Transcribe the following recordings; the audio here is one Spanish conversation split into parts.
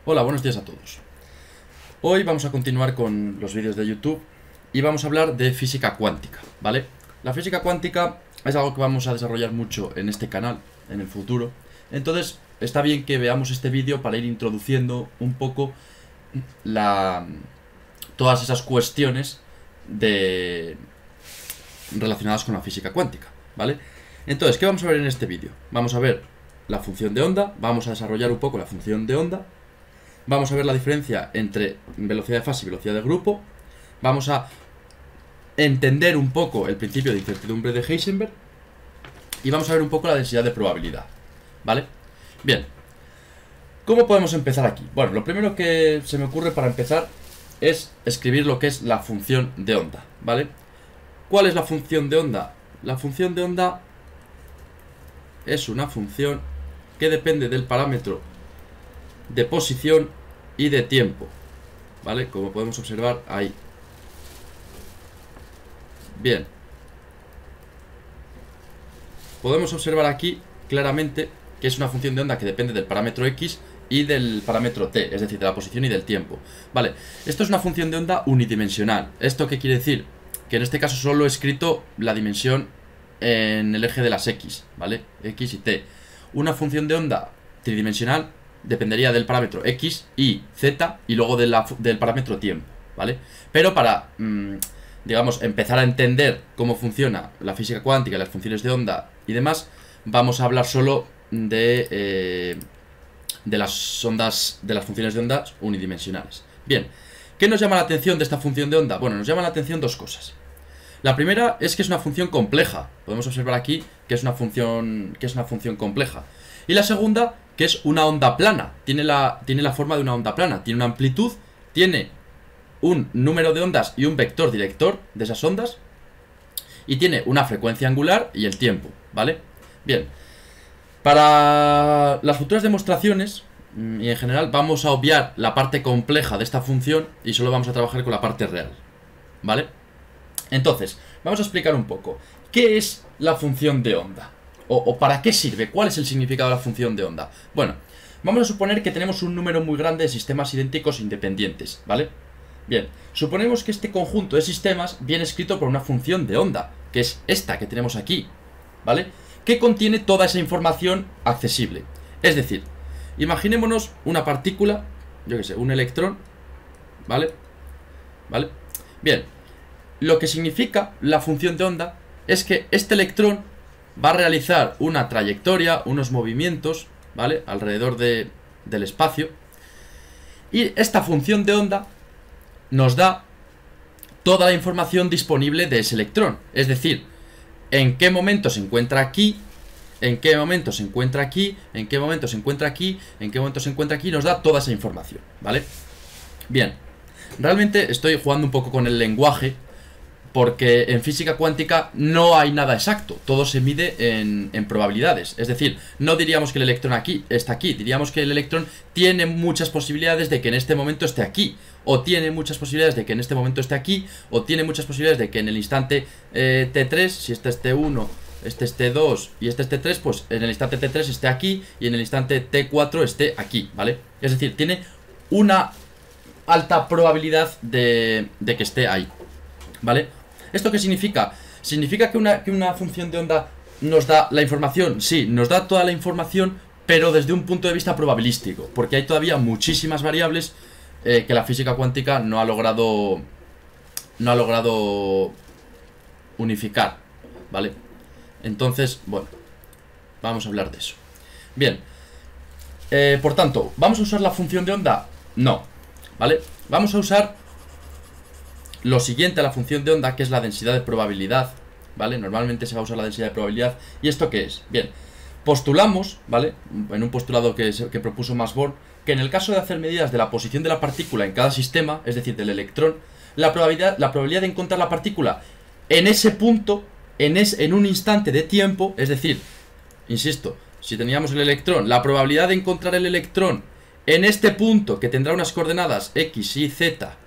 Hola, buenos días a todos. Hoy vamos a continuar con los vídeos de YouTube y vamos a hablar de física cuántica, ¿vale? La física cuántica es algo que vamos a desarrollar mucho en este canal, en el futuro. Entonces, está bien que veamos este vídeo para ir introduciendo un poco todas esas cuestiones relacionadas con la física cuántica, ¿vale? Entonces, ¿qué vamos a ver en este vídeo? Vamos a ver la función de onda, vamos a desarrollar un poco la función de onda. Vamos a ver la diferencia entre velocidad de fase y velocidad de grupo. Vamos a entender un poco el principio de incertidumbre de Heisenberg. Y vamos a ver un poco la densidad de probabilidad, ¿vale? Bien, ¿cómo podemos empezar aquí? Bueno, lo primero que se me ocurre para empezar es escribir lo que es la función de onda, ¿vale? ¿Cuál es la función de onda? La función de onda es una función que depende del parámetro de posición y de tiempo, ¿vale? Como podemos observar ahí. Bien, podemos observar aquí claramente que es una función de onda que depende del parámetro X y del parámetro T, es decir, de la posición y del tiempo. Vale, esto es una función de onda unidimensional. ¿Esto qué quiere decir? Que en este caso solo he escrito la dimensión en el eje de las X, ¿vale? X y T. Una función de onda tridimensional dependería del parámetro X, Y, Z y luego del parámetro tiempo, ¿vale? Pero para, digamos, empezar a entender cómo funciona la física cuántica, las funciones de onda y demás, vamos a hablar solo de las ondas, de las funciones de ondas unidimensionales. Bien, ¿qué nos llama la atención de esta función de onda? Bueno, nos llama la atención dos cosas. La primera es que es una función compleja. Podemos observar aquí que es una función compleja. Y la segunda, que es una onda plana. Tiene la forma de una onda plana. Tiene una amplitud, tiene un número de ondas y un vector director de esas ondas. Y tiene una frecuencia angular y el tiempo, ¿vale? Bien. Para las futuras demostraciones, y en general, vamos a obviar la parte compleja de esta función y solo vamos a trabajar con la parte real, ¿vale? Entonces, vamos a explicar un poco ¿qué es la función de onda? ¿O para qué sirve? ¿Cuál es el significado de la función de onda? Bueno, vamos a suponer que tenemos un número muy grande de sistemas idénticos independientes, ¿vale? Bien, suponemos que este conjunto de sistemas viene escrito por una función de onda, que es esta que tenemos aquí, ¿vale? Que contiene toda esa información accesible. Es decir, imaginémonos una partícula, yo qué sé, un electrón, ¿vale? ¿Vale? Bien, lo que significa la función de onda es que este electrón va a realizar una trayectoria, unos movimientos, ¿vale? Alrededor del espacio. Y esta función de onda nos da toda la información disponible de ese electrón. Es decir, en qué momento se encuentra aquí, en qué momento se encuentra aquí, en qué momento se encuentra aquí, en qué momento se encuentra aquí, nos da toda esa información, ¿vale? Bien, realmente estoy jugando un poco con el lenguaje, porque en física cuántica no hay nada exacto, todo se mide en probabilidades. Es decir, no diríamos que el electrón está aquí, diríamos que el electrón tiene muchas posibilidades de que en este momento esté aquí, o tiene muchas posibilidades de que en este momento esté aquí, o tiene muchas posibilidades de que en el instante T3, si este es T1, este es T2 y este es T3, pues en el instante T3 esté aquí y en el instante T4 esté aquí, ¿vale? Es decir, tiene una alta probabilidad de que esté ahí, ¿vale? ¿Esto qué significa? ¿Significa que una función de onda nos da la información? Sí, nos da toda la información, pero desde un punto de vista probabilístico, porque hay todavía muchísimas variables que la física cuántica no ha logrado unificar, ¿vale? Entonces, bueno, vamos a hablar de eso. Bien, por tanto, ¿vamos a usar la función de onda? No, ¿vale? Vamos a usar lo siguiente a la función de onda, que es la densidad de probabilidad, ¿vale? Normalmente se va a usar la densidad de probabilidad. ¿Y esto qué es? Bien, postulamos, ¿vale? En un postulado que propuso Max Born, que en el caso de hacer medidas de la posición de la partícula en cada sistema, es decir, del electrón, la probabilidad de encontrar la partícula en ese punto, en un instante de tiempo, es decir, insisto, si teníamos el electrón, la probabilidad de encontrar el electrón en este punto, que tendrá unas coordenadas X, Y, Z,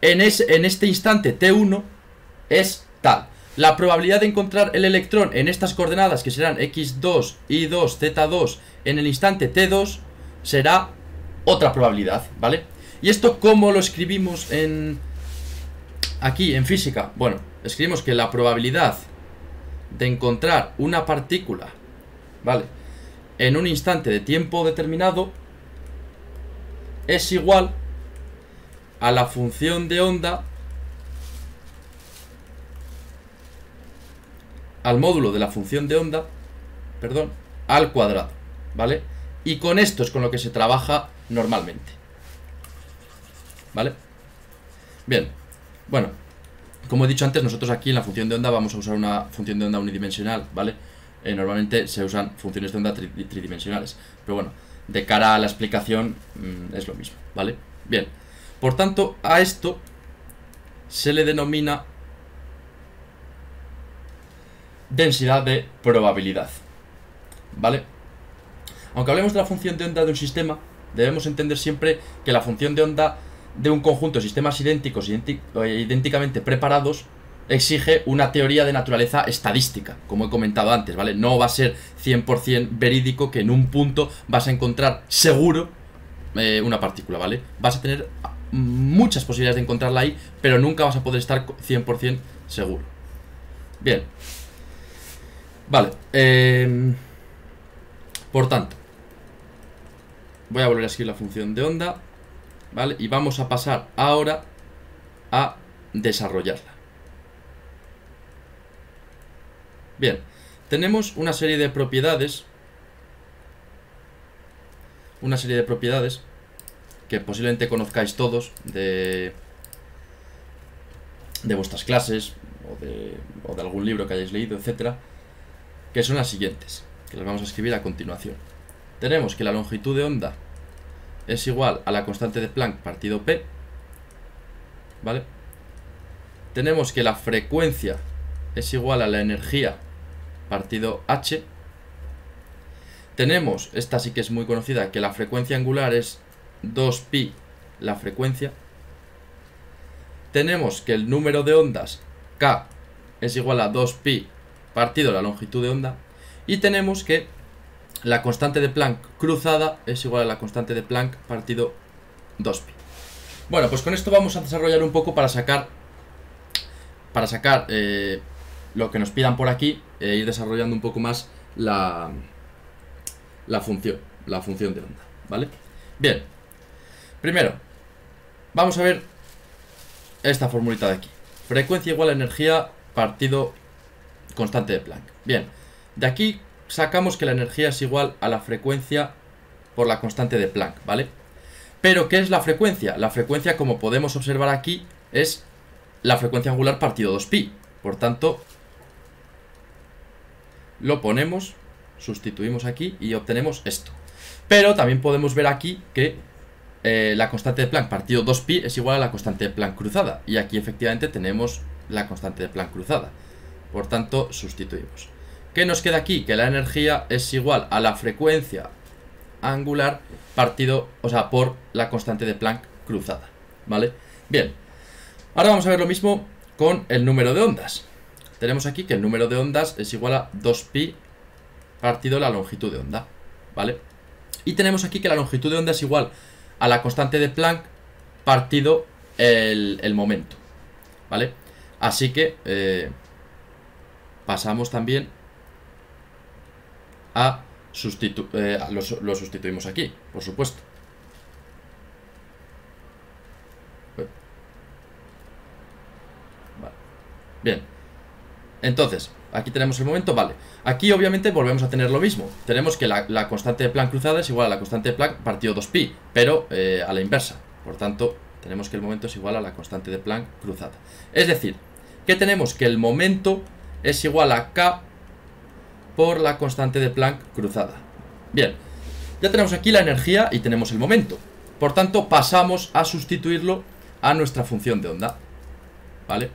en este instante T1 es tal. La probabilidad de encontrar el electrón en estas coordenadas, que serán X2, Y2, Z2, en el instante T2, será otra probabilidad, ¿vale? ¿Y esto cómo lo escribimos aquí en física? Bueno, escribimos que la probabilidad de encontrar una partícula, ¿vale?, en un instante de tiempo determinado es igual a la función de onda al módulo de la función de onda, perdón, al cuadrado, ¿vale? Y con esto es con lo que se trabaja normalmente, ¿vale? Bien, bueno, como he dicho antes, nosotros aquí en la función de onda vamos a usar una función de onda unidimensional, ¿vale? Normalmente se usan funciones de onda tridimensionales, pero bueno, de cara a la explicación es lo mismo, ¿vale? Bien, por tanto, a esto se le denomina densidad de probabilidad, ¿vale? Aunque hablemos de la función de onda de un sistema, debemos entender siempre que la función de onda de un conjunto de sistemas idénticos idénticamente preparados exige una teoría de naturaleza estadística, como he comentado antes, ¿vale? No va a ser 100% verídico que en un punto vas a encontrar seguro una partícula, ¿vale? Vas a tener muchas posibilidades de encontrarla ahí, pero nunca vas a poder estar 100% seguro. Bien. Vale. Por tanto, voy a volver a escribir la función de onda, ¿vale? Y vamos a pasar ahora a desarrollarla. Bien, tenemos una serie de propiedades. Una serie de propiedades que posiblemente conozcáis todos de vuestras clases o de algún libro que hayáis leído, etcétera, que son las siguientes, que las vamos a escribir a continuación. Tenemos que la longitud de onda es igual a la constante de Planck partido P, ¿vale? Tenemos que la frecuencia es igual a la energía partido H. Tenemos, esta sí que es muy conocida, que la frecuencia angular es 2pi la frecuencia. Tenemos que el número de ondas K es igual a 2pi partido la longitud de onda. Y tenemos que la constante de Planck cruzada es igual a la constante de Planck partido 2pi. Bueno, pues con esto vamos a desarrollar un poco para sacar lo que nos pidan por aquí e ir desarrollando un poco más la función de onda, ¿vale? Bien, primero vamos a ver esta formulita de aquí. Frecuencia igual a energía partido constante de Planck. Bien, de aquí sacamos que la energía es igual a la frecuencia por la constante de Planck, ¿vale? Pero, ¿qué es la frecuencia? La frecuencia, como podemos observar aquí, es la frecuencia angular partido 2pi. Por tanto, lo ponemos, sustituimos aquí y obtenemos esto. Pero también podemos ver aquí que la constante de Planck partido 2pi es igual a la constante de Planck cruzada. Y aquí efectivamente tenemos la constante de Planck cruzada. Por tanto, sustituimos. ¿Qué nos queda aquí? Que la energía es igual a la frecuencia angular partido, o sea, por la constante de Planck cruzada, ¿vale? Bien, ahora vamos a ver lo mismo con el número de ondas. Tenemos aquí que el número de ondas es igual a 2pi partido la longitud de onda, ¿vale? Y tenemos aquí que la longitud de onda es igual a la constante de Planck partido el momento, ¿vale? Así que pasamos también a lo sustituimos aquí, por supuesto. Vale. Bien, entonces aquí tenemos el momento, vale. Aquí obviamente volvemos a tener lo mismo. Tenemos que la constante de Planck cruzada es igual a la constante de Planck partido 2pi, pero a la inversa. Por tanto, tenemos que el momento es igual a la constante de Planck cruzada. Es decir, que tenemos que el momento es igual a K por la constante de Planck cruzada. Bien, ya tenemos aquí la energía y tenemos el momento. Por tanto, pasamos a sustituirlo a nuestra función de onda, ¿vale?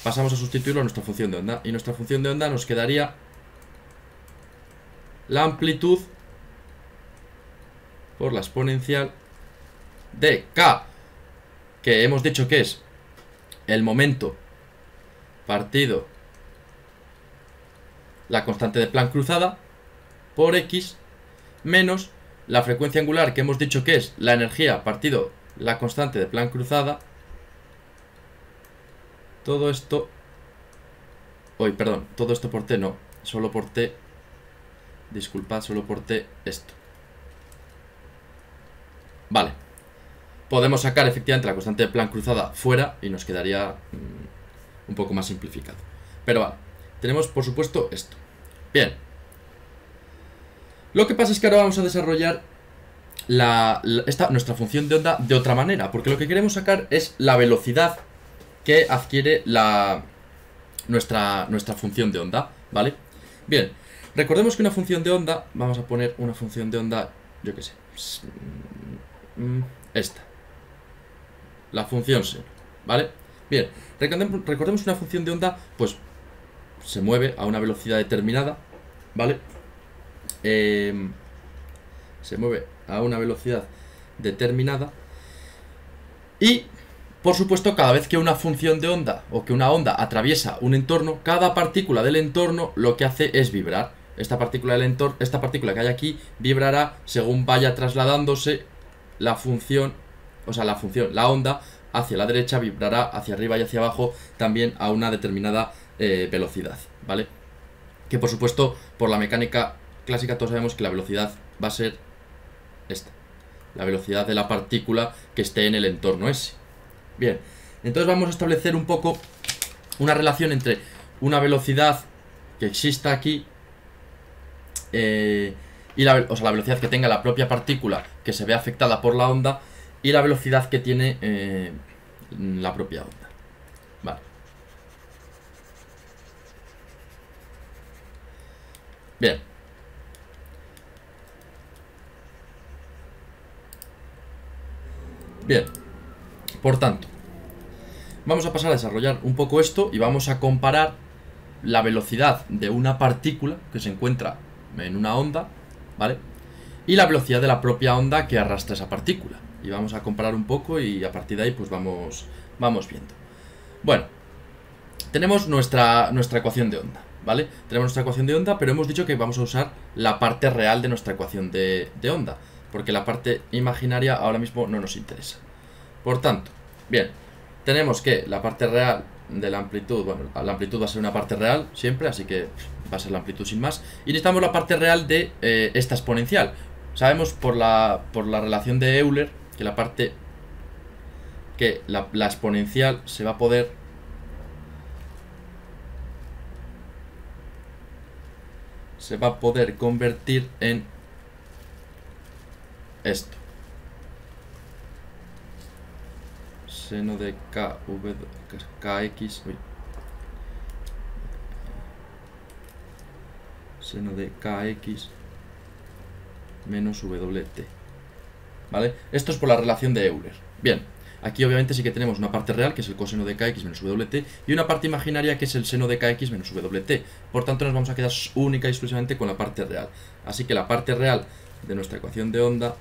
Pasamos a sustituirlo a nuestra función de onda. Y nuestra función de onda nos quedaría la amplitud por la exponencial de K, que hemos dicho que es el momento partido la constante de Planck cruzada, por X, menos la frecuencia angular, que hemos dicho que es la energía partido la constante de Planck cruzada. Todo esto... todo esto por T no, solo por T. Disculpad, solo por T esto. Vale. Podemos sacar efectivamente la constante de Planck cruzada fuera y nos quedaría un poco más simplificado. Pero vale, tenemos por supuesto esto. Bien. Lo que pasa es que ahora vamos a desarrollar nuestra función de onda de otra manera, porque lo que queremos sacar es la velocidad que adquiere nuestra función de onda, ¿vale? Bien, recordemos que una función de onda, vamos a poner una función de onda, yo qué sé, esta, la función seno, ¿vale? Bien, recordemos una función de onda, pues se mueve a una velocidad determinada, ¿vale? Se mueve a una velocidad determinada y, por supuesto, cada vez que una función de onda o que una onda atraviesa un entorno, cada partícula del entorno lo que hace es vibrar. Esta partícula que hay aquí vibrará según vaya trasladándose la función, la onda hacia la derecha, vibrará hacia arriba y hacia abajo también a una determinada velocidad, ¿vale? Que por supuesto, por la mecánica clásica todos sabemos que la velocidad va a ser esta, la velocidad de la partícula que esté en el entorno ese. Bien, entonces vamos a establecer un poco una relación entre una velocidad que exista aquí y la velocidad que tenga la propia partícula que se ve afectada por la onda y la velocidad que tiene la propia onda. Vale. Bien. Bien, por tanto, vamos a pasar a desarrollar un poco esto y vamos a comparar la velocidad de una partícula que se encuentra en una onda, ¿vale? Y la velocidad de la propia onda que arrastra esa partícula. Y vamos a comparar un poco y a partir de ahí pues vamos viendo. Bueno, tenemos nuestra ecuación de onda, ¿vale? Tenemos nuestra ecuación de onda, pero hemos dicho que vamos a usar la parte real de nuestra ecuación de onda, porque la parte imaginaria ahora mismo no nos interesa. Por tanto, bien, tenemos que la parte real de la amplitud, bueno, la amplitud va a ser una parte real siempre, así que va a ser la amplitud sin más. Y necesitamos la parte real de esta exponencial. Sabemos por la relación de Euler que la exponencial se va a poder convertir en esto. Seno de kx, seno de kx menos wt, ¿vale? Esto es por la relación de Euler. Bien, aquí obviamente sí que tenemos una parte real que es el coseno de kx menos wt y una parte imaginaria que es el seno de kx menos wt. Por tanto nos vamos a quedar única y exclusivamente con la parte real. Así que la parte real de nuestra ecuación de onda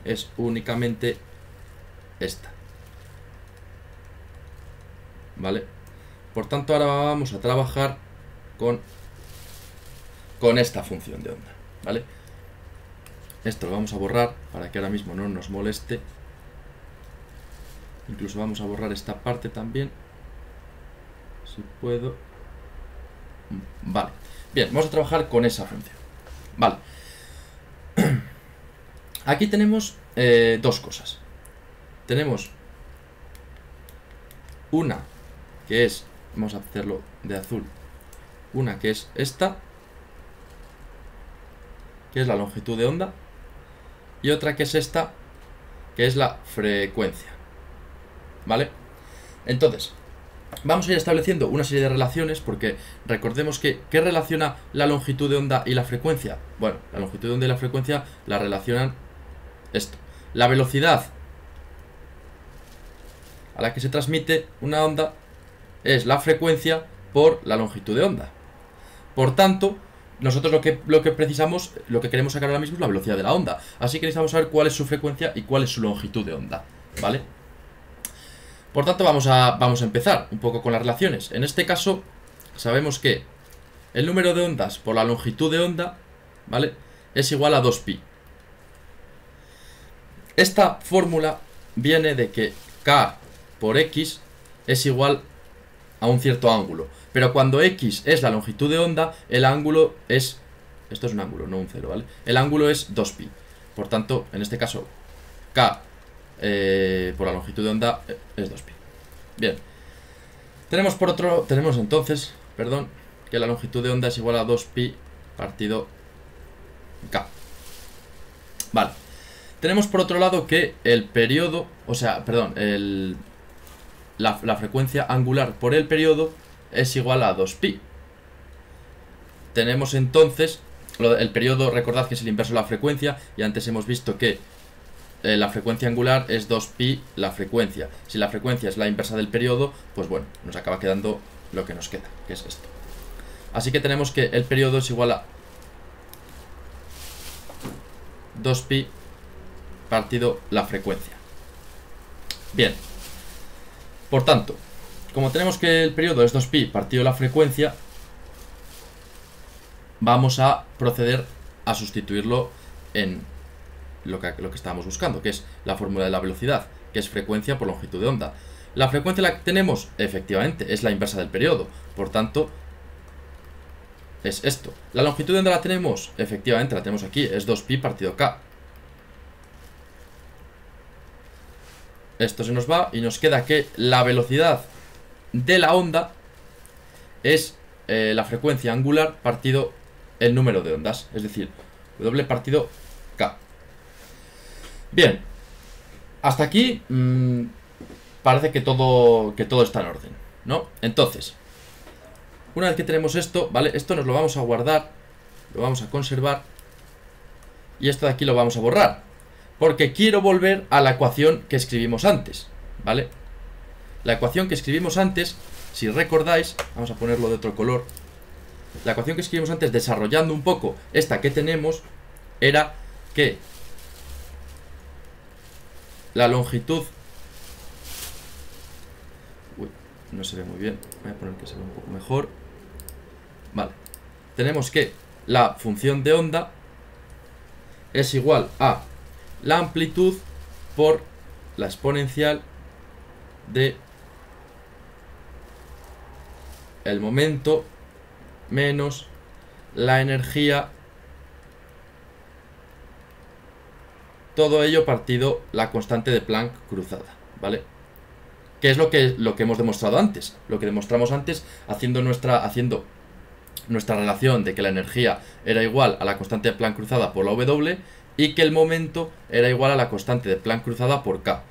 es únicamente esta, ¿vale? Por tanto ahora vamos a trabajar con esta función de onda, ¿vale? Esto lo vamos a borrar para que ahora mismo no nos moleste. Incluso vamos a borrar esta parte también, si puedo. Vale, bien, vamos a trabajar con esa función. Vale. Aquí tenemos dos cosas. Tenemos una que es, vamos a hacerlo de azul, una que es esta, que es la longitud de onda, y otra que es esta, que es la frecuencia, ¿vale? Entonces, vamos a ir estableciendo una serie de relaciones, porque recordemos que ¿qué relaciona la longitud de onda y la frecuencia? Bueno, la longitud de onda y la frecuencia la relacionan esto. La velocidad a la que se transmite una onda es la frecuencia por la longitud de onda. Por tanto, nosotros lo que precisamos, lo que queremos sacar ahora mismo es la velocidad de la onda. Así que necesitamos saber cuál es su frecuencia y cuál es su longitud de onda, ¿vale? Por tanto, vamos a empezar un poco con las relaciones. En este caso, sabemos que el número de ondas por la longitud de onda, ¿vale?, es igual a 2pi. Esta fórmula viene de que K por X es igual a un cierto ángulo. Pero cuando X es la longitud de onda, el ángulo es... Esto es un ángulo, no un cero, ¿vale? El ángulo es 2pi. Por tanto, en este caso, K por la longitud de onda es 2pi. Bien. Tenemos entonces, que la longitud de onda es igual a 2pi partido K. Vale. Tenemos por otro lado que el periodo, la frecuencia angular por el periodo es igual a 2pi. Tenemos entonces, el periodo, recordad que es el inverso de la frecuencia, y antes hemos visto que la frecuencia angular es 2pi la frecuencia. Si la frecuencia es la inversa del periodo, pues bueno, nos acaba quedando lo que nos queda, que es esto. Así que tenemos que el periodo es igual a 2pi partido la frecuencia. Bien. Por tanto, como tenemos que el periodo es 2pi partido la frecuencia, vamos a proceder a sustituirlo en lo que estábamos buscando, que es la fórmula de la velocidad, que es frecuencia por longitud de onda. La frecuencia la que tenemos, efectivamente, es la inversa del periodo. Por tanto, es esto. La longitud de onda la tenemos, efectivamente, la tenemos aquí, es 2pi partido K. Esto se nos va y nos queda que la velocidad de la onda es la frecuencia angular partido el número de ondas, es decir, W partido K. Bien, hasta aquí parece que todo está en orden, ¿no? Entonces, una vez que tenemos esto, ¿vale? Esto nos lo vamos a guardar, lo vamos a conservar, y esto de aquí lo vamos a borrar, porque quiero volver a la ecuación que escribimos antes, ¿vale? La ecuación que escribimos antes, si recordáis, vamos a ponerlo de otro color. La ecuación que escribimos antes, desarrollando un poco esta que tenemos, era que la longitud... Uy, no se ve muy bien. Voy a poner que se vea un poco mejor. Vale. Tenemos que la función de onda es igual a la amplitud por la exponencial de el momento menos la energía, todo ello partido la constante de Planck cruzada, ¿vale? Que es lo que hemos demostrado antes, lo que demostramos antes haciendo nuestra relación de que la energía era igual a la constante de Planck cruzada por la W y que el momento era igual a la constante de Planck cruzada por K.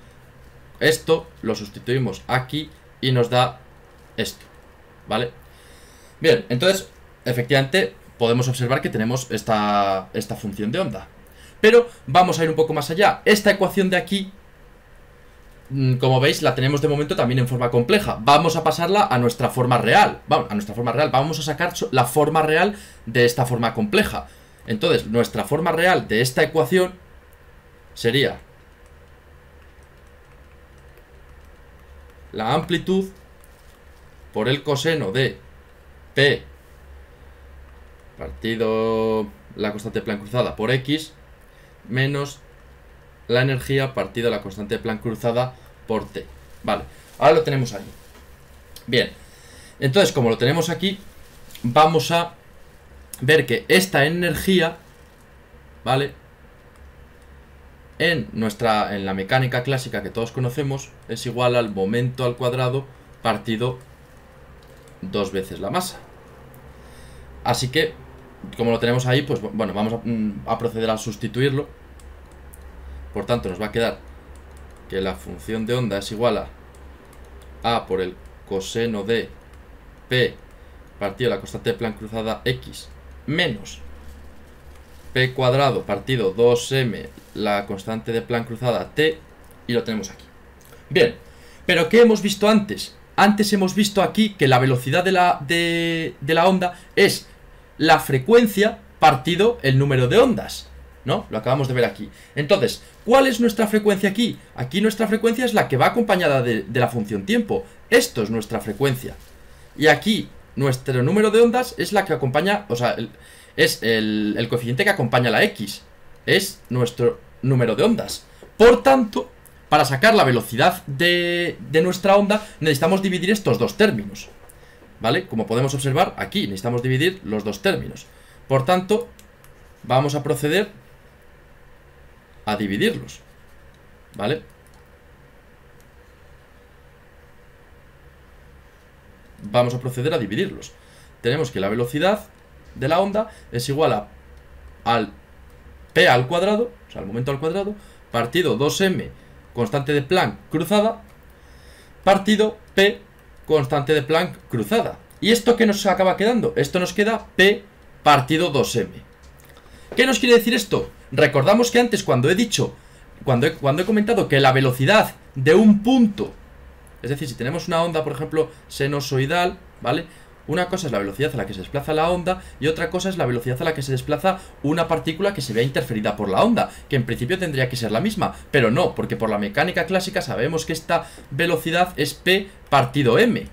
Esto lo sustituimos aquí y nos da esto, ¿vale? Bien, entonces, efectivamente, podemos observar que tenemos esta función de onda. Pero vamos a ir un poco más allá. Esta ecuación de aquí, como veis, la tenemos de momento también en forma compleja. Vamos a pasarla a nuestra forma real. Vamos a sacar la forma real de esta forma compleja. Entonces, nuestra forma real de esta ecuación sería la amplitud por el coseno de P partido la constante de Planck cruzada por X menos la energía partido la constante de Planck cruzada por T. Vale, ahora lo tenemos ahí. Bien, entonces como lo tenemos aquí, vamos a ver que esta energía, ¿vale? En la mecánica clásica que todos conocemos es igual al momento al cuadrado partido 2 veces la masa. Así que, como lo tenemos ahí, pues bueno, vamos a proceder a sustituirlo. Por tanto, nos va a quedar que la función de onda es igual a por el coseno de P partido la constante de Planck cruzada X menos P cuadrado partido 2M la constante de Planck cruzada T, y lo tenemos aquí. Bien, pero ¿qué hemos visto antes? Antes hemos visto aquí que la velocidad de la onda es la frecuencia partido el número de ondas, ¿no? Lo acabamos de ver aquí. Entonces, ¿cuál es nuestra frecuencia aquí? Aquí nuestra frecuencia es la que va acompañada de la función tiempo. Esto es nuestra frecuencia. Y aquí nuestro número de ondas es la que acompaña, o sea, es el coeficiente que acompaña la X. Es nuestro número de ondas. Por tanto, para sacar la velocidad de nuestra onda, necesitamos dividir estos dos términos, ¿vale? Como podemos observar, aquí necesitamos dividir los dos términos. Por tanto, vamos a proceder a dividirlos, ¿vale? Vamos a proceder a dividirlos. Tenemos que la velocidad de la onda es igual al p al cuadrado, o sea, al momento al cuadrado, partido 2m constante de Planck cruzada, partido p constante de Planck cruzada. ¿Y esto qué nos acaba quedando? Esto nos queda p partido 2m. ¿Qué nos quiere decir esto? Recordamos que antes cuando he dicho, cuando he comentado que la velocidad de un punto, es decir, si tenemos una onda, por ejemplo, sinusoidal, ¿vale? Una cosa es la velocidad a la que se desplaza la onda y otra cosa es la velocidad a la que se desplaza una partícula que se vea interferida por la onda, que en principio tendría que ser la misma, pero no, porque por la mecánica clásica sabemos que esta velocidad es p partido m.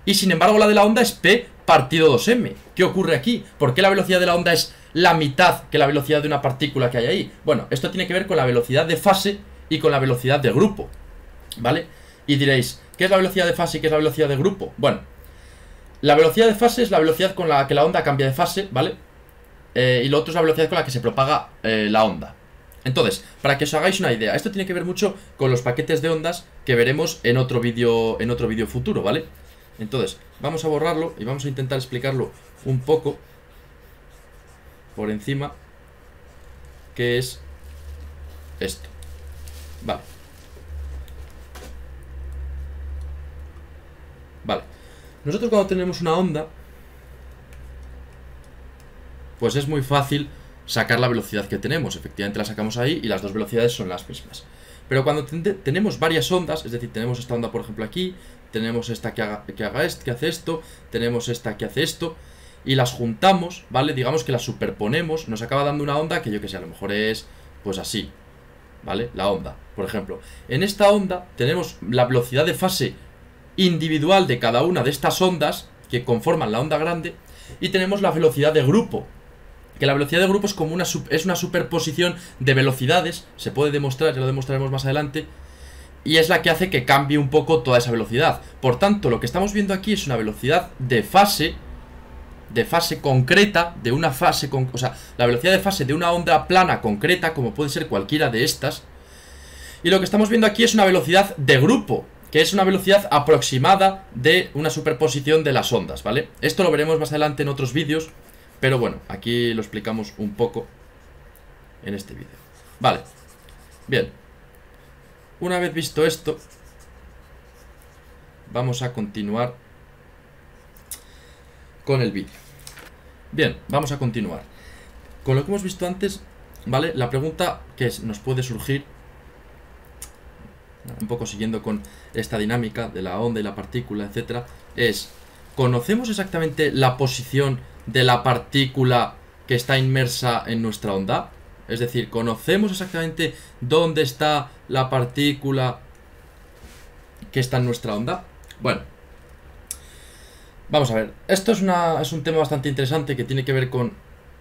Y sin embargo la de la onda es p partido 2m. ¿Qué ocurre aquí? ¿Por qué la velocidad de la onda es la mitad que la velocidad de una partícula que hay ahí? Bueno, esto tiene que ver con la velocidad de fase y con la velocidad de grupo, ¿vale? Y diréis, ¿qué es la velocidad de fase y qué es la velocidad de grupo? Bueno, la velocidad de fase es la velocidad con la que la onda cambia de fase, ¿vale? Y lo otro es la velocidad con la que se propaga la onda. Entonces, para que os hagáis una idea, esto tiene que ver mucho con los paquetes de ondas que veremos en otro vídeo futuro, ¿vale? Entonces, vamos a borrarlo y vamos a intentar explicarlo un poco por encima, que es esto. Vale. Vale. Nosotros cuando tenemos una onda, pues es muy fácil sacar la velocidad que tenemos. Efectivamente la sacamos ahí y las dos velocidades son las mismas. Pero cuando tenemos varias ondas, es decir, tenemos esta onda por ejemplo aquí, tenemos esta que hace esto, tenemos esta que hace esto, y las juntamos, ¿vale? Digamos que las superponemos, nos acaba dando una onda que yo que sé, a lo mejor es pues así, ¿vale? La onda, por ejemplo. En esta onda tenemos la velocidad de fase individual de cada una de estas ondas que conforman la onda grande, y tenemos la velocidad de grupo, que la velocidad de grupo es como una superposición de velocidades, se puede demostrar, ya lo demostraremos más adelante, y es la que hace que cambie un poco toda esa velocidad. Por tanto, lo que estamos viendo aquí es una velocidad de fase concreta, de una fase, o sea, la velocidad de fase de una onda plana concreta, como puede ser cualquiera de estas, y lo que estamos viendo aquí es una velocidad de grupo, que es una velocidad aproximada de una superposición de las ondas, ¿vale? Esto lo veremos más adelante en otros vídeos, pero bueno, aquí lo explicamos un poco en este vídeo. Vale, bien. Una vez visto esto, vamos a continuar con el vídeo. Bien, vamos a continuar. Con lo que hemos visto antes, ¿vale? La pregunta que nos puede surgir, un poco siguiendo con esta dinámica de la onda y la partícula, etcétera, es: ¿conocemos exactamente la posición de la partícula que está inmersa en nuestra onda? Es decir, ¿conocemos exactamente dónde está la partícula que está en nuestra onda? Bueno, vamos a ver. Esto es un tema bastante interesante que tiene que ver con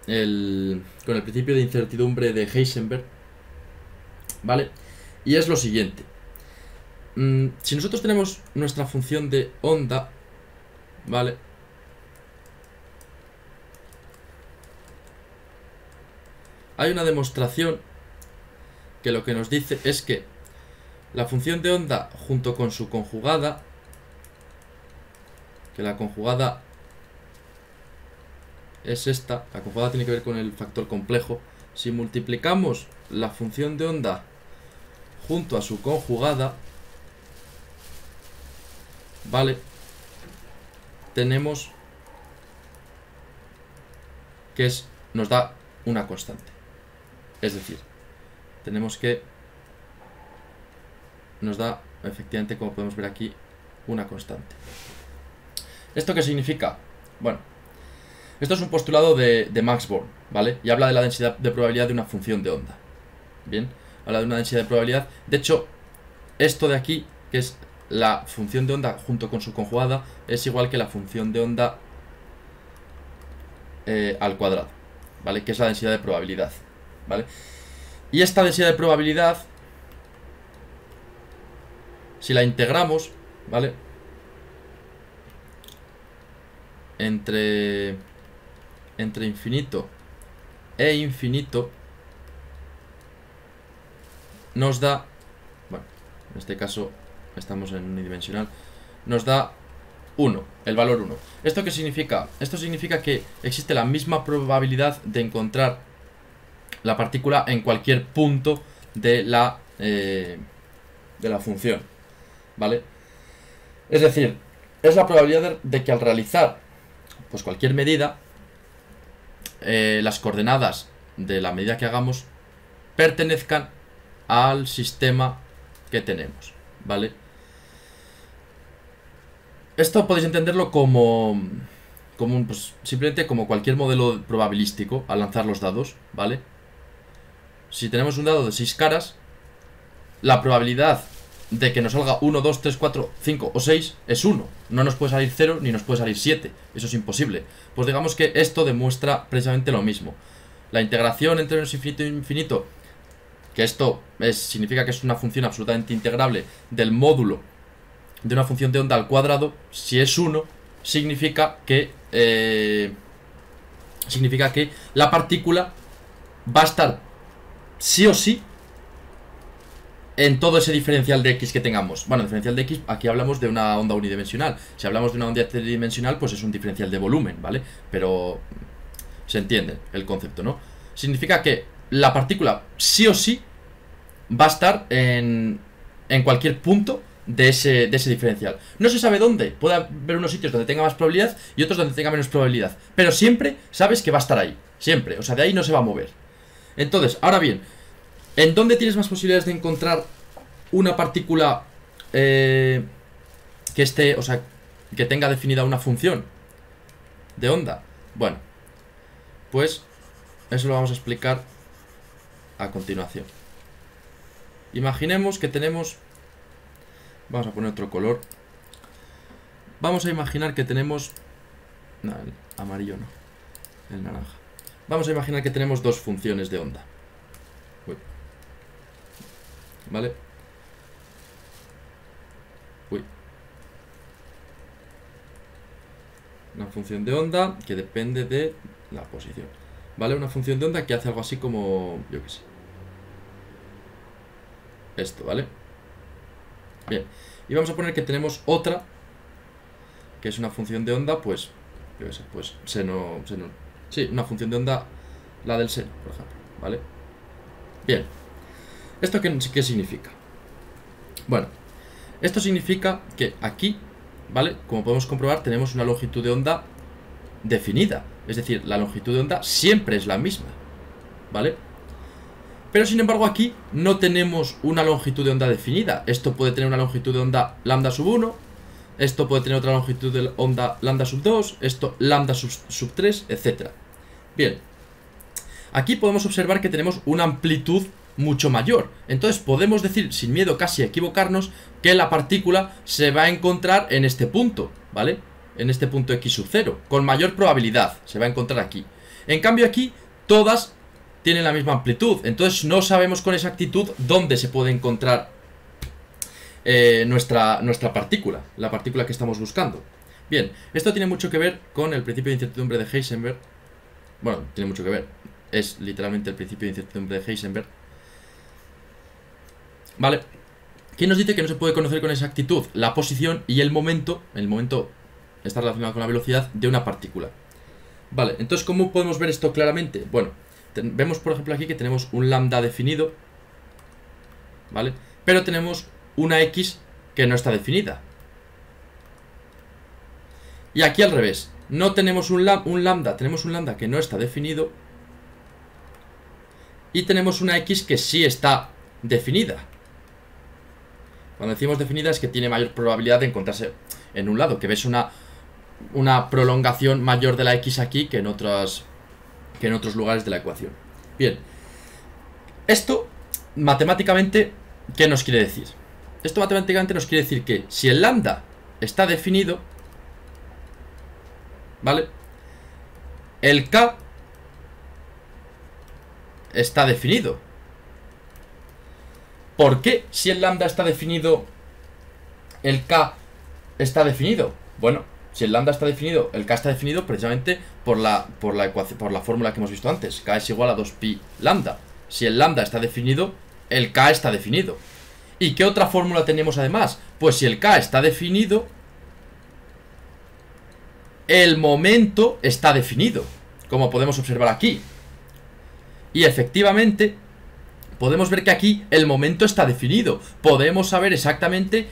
el principio de incertidumbre de Heisenberg, ¿vale? Y es lo siguiente. Si nosotros tenemos nuestra función de onda, ¿vale? Hay una demostración que lo que nos dice es que la función de onda junto con su conjugada, que la conjugada es esta, la conjugada tiene que ver con el factor complejo. Si multiplicamos la función de onda junto a su conjugada, ¿vale? Tenemos que nos da una constante. Es decir, tenemos que nos da, efectivamente, como podemos ver aquí, una constante. ¿Esto qué significa? Bueno, esto es un postulado de Max Born, ¿vale? Y habla de la densidad de probabilidad de una función de onda. Bien, habla de una densidad de probabilidad. De hecho, esto de aquí, que es la función de onda junto con su conjugada, es igual que la función de onda al cuadrado, ¿vale? Que es la densidad de probabilidad, ¿vale? Y esta densidad de probabilidad si la integramos, ¿vale? Entre infinito e infinito nos da, bueno, en este caso estamos en unidimensional, nos da 1, el valor 1. ¿Esto qué significa? Esto significa que existe la misma probabilidad de encontrar la partícula en cualquier punto de la función, ¿vale? Es decir, es la probabilidad de que al realizar pues cualquier medida, las coordenadas de la medida que hagamos pertenezcan al sistema que tenemos, ¿vale? Esto podéis entenderlo como pues, simplemente como cualquier modelo probabilístico al lanzar los dados, ¿vale? Si tenemos un dado de 6 caras, la probabilidad de que nos salga 1, 2, 3, 4, 5 o 6 es 1. No nos puede salir 0 ni nos puede salir 7. Eso es imposible. Pues digamos que esto demuestra precisamente lo mismo. La integración entre menos infinito e infinito, que esto significa que es una función absolutamente integrable del módulo de una función de onda al cuadrado, si es 1, significa que la partícula va a estar sí o sí en todo ese diferencial de X que tengamos. Bueno, diferencial de X, aquí hablamos de una onda unidimensional. Si hablamos de una onda tridimensional, pues es un diferencial de volumen, ¿vale? Pero se entiende el concepto, ¿no? Significa que la partícula sí o sí va a estar en cualquier punto de ese diferencial. No se sabe dónde. Puede haber unos sitios donde tenga más probabilidad y otros donde tenga menos probabilidad. Pero siempre sabes que va a estar ahí. Siempre. O sea, de ahí no se va a mover. Entonces, ahora bien, ¿en dónde tienes más posibilidades de encontrar una partícula que esté, o sea, que tenga definida una función de onda? Bueno, pues eso lo vamos a explicar a continuación. Imaginemos que tenemos, vamos a poner otro color. Vamos a imaginar que tenemos, no, el amarillo no, el naranja. Vamos a imaginar que tenemos dos funciones de onda. Uy. ¿Vale? Uy. Una función de onda que depende de la posición. ¿Vale? Una función de onda que hace algo así como, yo qué sé, esto, ¿vale? Bien. Y vamos a poner que tenemos otra, que es una función de onda, pues, yo qué sé, pues seno. Sí, una función de onda, la del seno, por ejemplo, ¿vale? Bien. ¿Esto qué significa? Bueno, esto significa que aquí, ¿vale? Como podemos comprobar, tenemos una longitud de onda definida. Es decir, la longitud de onda siempre es la misma, ¿vale? Pero sin embargo aquí no tenemos una longitud de onda definida. Esto puede tener una longitud de onda lambda sub 1, esto puede tener otra longitud de onda lambda sub 2, esto lambda sub 3, etc. Bien, aquí podemos observar que tenemos una amplitud mucho mayor. Entonces podemos decir, sin miedo casi a equivocarnos, que la partícula se va a encontrar en este punto, ¿vale? En este punto x sub 0, con mayor probabilidad se va a encontrar aquí. En cambio aquí, todas tienen la misma amplitud, entonces no sabemos con exactitud dónde se puede encontrar nuestra partícula, la partícula que estamos buscando. Bien, esto tiene mucho que ver con el principio de incertidumbre de Heisenberg. Bueno, tiene mucho que ver, es literalmente el principio de incertidumbre de Heisenberg, ¿vale? ¿Quién nos dice que no se puede conocer con exactitud la posición y el momento está relacionado con la velocidad de una partícula? Vale, entonces ¿cómo podemos ver esto claramente? Bueno, vemos por ejemplo aquí que tenemos un lambda definido, ¿vale? Pero tenemos una x que no está definida. Y aquí al revés, no tenemos un lambda, tenemos un lambda que no está definido y tenemos una x que sí está definida. Cuando decimos definida es que tiene mayor probabilidad de encontrarse en un lado, que ves una prolongación mayor de la x aquí que en otros lugares de la ecuación. Bien, esto matemáticamente, ¿qué nos quiere decir? Esto matemáticamente nos quiere decir que si el lambda está definido, ¿vale? El k está definido. ¿Por qué si el lambda está definido el K está definido? Bueno, si el lambda está definido, el K está definido precisamente por la fórmula que hemos visto antes. K es igual a 2pi lambda. Si el lambda está definido, el K está definido. ¿Y qué otra fórmula tenemos además? Pues si el K está definido, el momento está definido, como podemos observar aquí. Y efectivamente podemos ver que aquí el momento está definido. Podemos saber exactamente,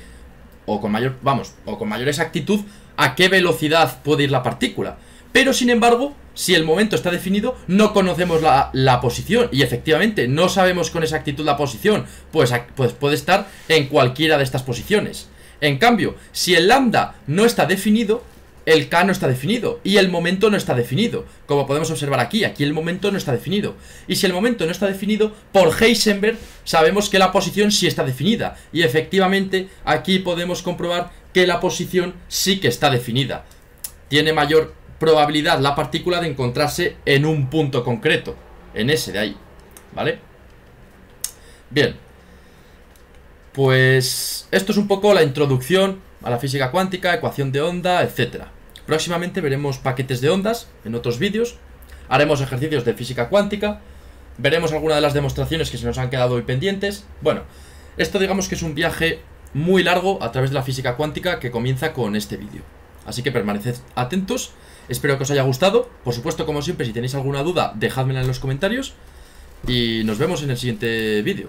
o con mayor exactitud, a qué velocidad puede ir la partícula. Pero sin embargo, si el momento está definido, no conocemos la posición. Y efectivamente, no sabemos con exactitud la posición. Pues puede estar en cualquiera de estas posiciones. En cambio, si el lambda no está definido, el K no está definido y el momento no está definido. Como podemos observar aquí el momento no está definido. Y si el momento no está definido, por Heisenberg sabemos que la posición sí está definida. Y efectivamente aquí podemos comprobar que la posición sí que está definida. Tiene mayor probabilidad la partícula de encontrarse en un punto concreto, en ese de ahí, ¿vale? Bien, pues esto es un poco la introducción a la física cuántica, ecuación de onda, etcétera. Próximamente veremos paquetes de ondas en otros vídeos, haremos ejercicios de física cuántica, veremos algunas de las demostraciones que se nos han quedado hoy pendientes. Bueno, esto digamos que es un viaje muy largo a través de la física cuántica que comienza con este vídeo. Así que permaneced atentos, espero que os haya gustado. Por supuesto, como siempre, si tenéis alguna duda, dejádmela en los comentarios y nos vemos en el siguiente vídeo.